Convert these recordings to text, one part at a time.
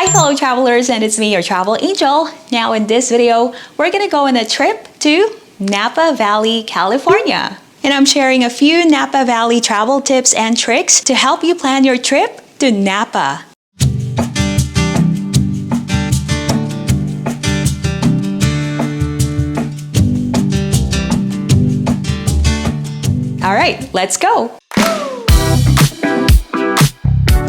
Hi fellow travelers, and it's me, your travel angel. Now in this video, we're gonna go on a trip to Napa Valley, California. And I'm sharing a few Napa Valley travel tips and tricks to help you plan your trip to Napa. All right, let's go.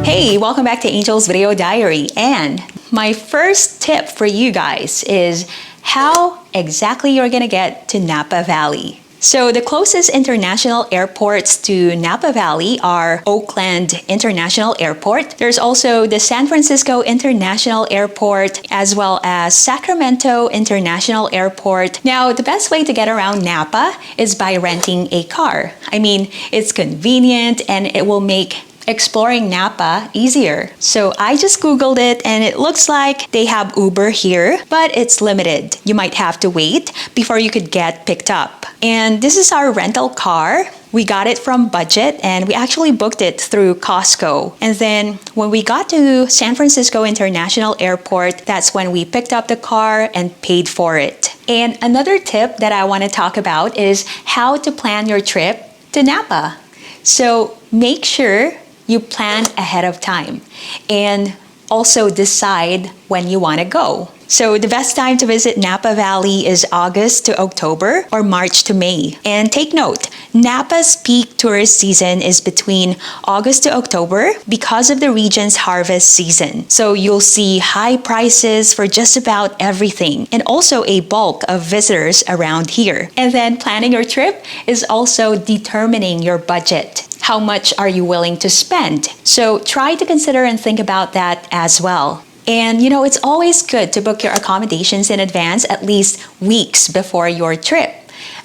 Hey, welcome back to Angel's Video Diary. And my first tip for you guys is how exactly you're gonna get to Napa Valley. So the closest international airports to Napa Valley are Oakland International Airport. There's also the San Francisco International Airport, as well as Sacramento International Airport. Now, the best way to get around Napa is by renting a car. I mean, it's convenient and it will make exploring Napa easier. So I just Googled it and it looks like they have Uber here, but it's limited. You might have to wait before you could get picked up. And this is our rental car. We got it from Budget and we actually booked it through Costco. And then when we got to San Francisco International Airport, that's when we picked up the car and paid for it. And another tip that I want to talk about is how to plan your trip to Napa. So make sure you plan ahead of time and also decide when you want to go. So the best time to visit Napa Valley is August to October or March to May. And take note, Napa's peak tourist season is between August to October because of the region's harvest season. So you'll see high prices for just about everything and also a bulk of visitors around here. And then planning your trip is also determining your budget. How much are you willing to spend? So try to consider and think about that as well. And you know, it's always good to book your accommodations in advance, at least weeks before your trip.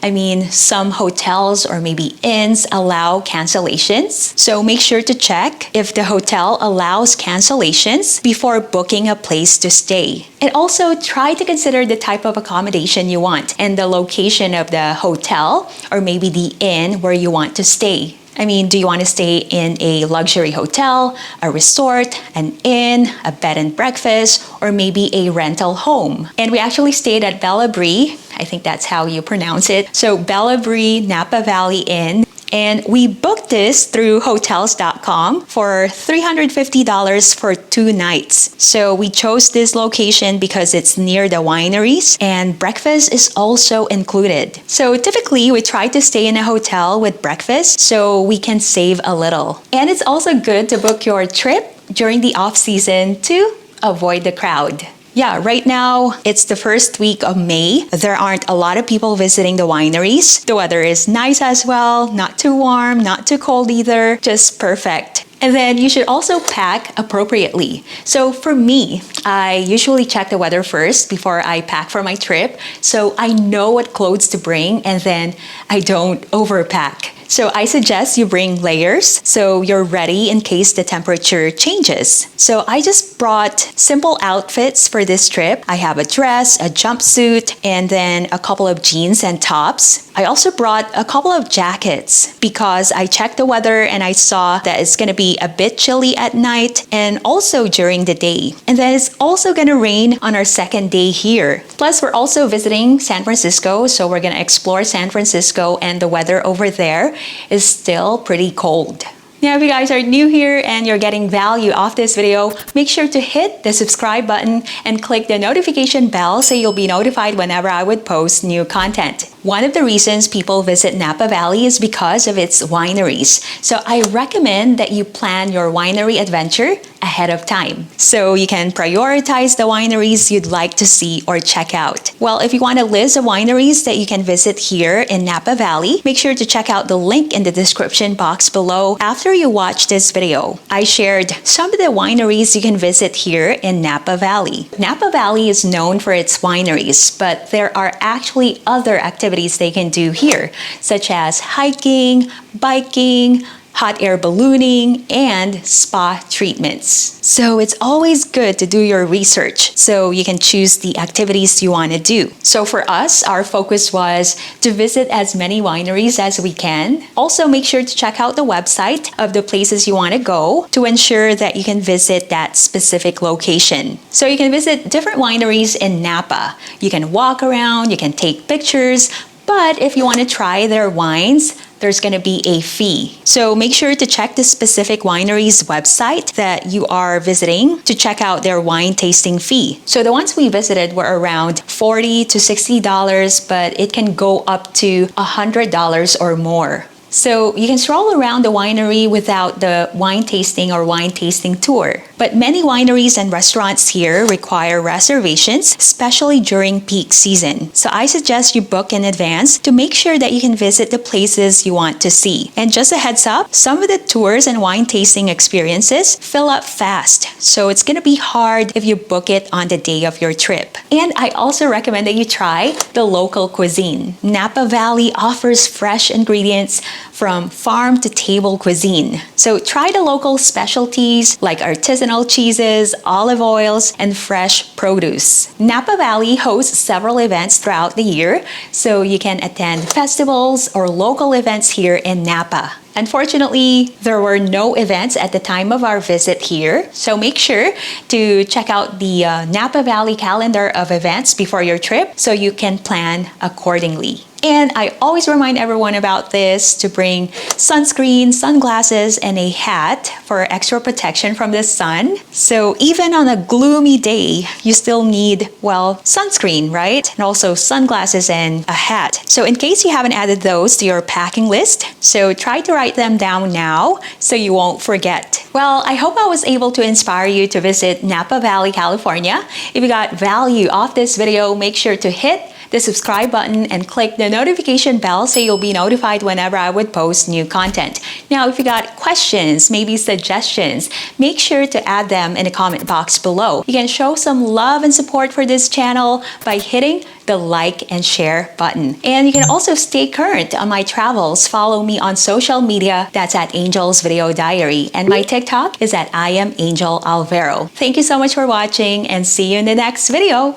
I mean, some hotels or maybe inns allow cancellations. So make sure to check if the hotel allows cancellations before booking a place to stay. And also try to consider the type of accommodation you want and the location of the hotel or maybe the inn where you want to stay. I mean, do you want to stay in a luxury hotel, a resort, an inn, a bed and breakfast, or maybe a rental home? And we actually stayed at Bella Brie. I think that's how you pronounce it. So Bella Brie Napa Valley Inn. And we booked this through hotels.com for $350 for 2 nights. So we chose this location because it's near the wineries and breakfast is also included. So typically we try to stay in a hotel with breakfast so we can save a little. And it's also good to book your trip during the off-season to avoid the crowd. Yeah, right now, it's the first week of May. There aren't a lot of people visiting the wineries. The weather is nice as well, not too warm, not too cold either, just perfect. And then you should also pack appropriately. So for me, I usually check the weather first before I pack for my trip. So I know what clothes to bring and then I don't overpack. So I suggest you bring layers so you're ready in case the temperature changes. So I just brought simple outfits for this trip. I have a dress, a jumpsuit, and then a couple of jeans and tops. I also brought a couple of jackets because I checked the weather and I saw that it's gonna be a bit chilly at night and also during the day. And then it's also gonna rain on our second day here. Plus, we're also visiting San Francisco, so we're gonna explore San Francisco and the weather over there is still pretty cold. Now, if you guys are new here and you're getting value off this video, make sure to hit the subscribe button and click the notification bell so you'll be notified whenever I would post new content. One of the reasons people visit Napa Valley is because of its wineries. So I recommend that you plan your winery adventure ahead of time so you can prioritize the wineries you'd like to see or check out. Well, if you want a list of wineries that you can visit here in Napa Valley, make sure to check out the link in the description box below after you watch this video. I shared some of the wineries you can visit here in Napa Valley. Napa Valley is known for its wineries, but there are actually other activities they can do here, such as hiking, biking, hot air ballooning, and spa treatments. So it's always good to do your research so you can choose the activities you want to do. So for us, our focus was to visit as many wineries as we can. Also, make sure to check out the website of the places you want to go to ensure that you can visit that specific location. So you can visit different wineries in Napa. You can walk around, you can take pictures, but if you want to try their wines, there's going to be a fee. So make sure to check the specific winery's website that you are visiting to check out their wine tasting fee. So the ones we visited were around $40 to $60, but it can go up to $100 or more. So you can stroll around the winery without the wine tasting or wine tasting tour. But many wineries and restaurants here require reservations, especially during peak season. So I suggest you book in advance to make sure that you can visit the places you want to see. And just a heads up, some of the tours and wine tasting experiences fill up fast. So it's gonna be hard if you book it on the day of your trip. And I also recommend that you try the local cuisine. Napa Valley offers fresh ingredients from farm to table cuisine. So try the local specialties like artisanal cheeses, olive oils, and fresh produce. Napa Valley hosts several events throughout the year, so you can attend festivals or local events here in Napa. Unfortunately, there were no events at the time of our visit here, so make sure to check out the Napa Valley calendar of events before your trip so you can plan accordingly. And I always remind everyone about this, to bring sunscreen, sunglasses, and a hat for extra protection from the sun. So even on a gloomy day, you still need, well, sunscreen, right? And also sunglasses and a hat. So in case you haven't added those to your packing list, so try to write them down now so you won't forget. Well, I hope I was able to inspire you to visit Napa Valley, California. If you got value off this video, make sure to hit the subscribe button and click the notification bell so you'll be notified whenever I would post new content. Now, if you got questions, maybe suggestions, make sure to add them in the comment box below. You can show some love and support for this channel by hitting the like and share button. And you can also stay current on my travels. Follow me on social media. That's at Angel's Video Diary. And my TikTok is at I am Angel Alvaro. Thank you so much for watching and see you in the next video.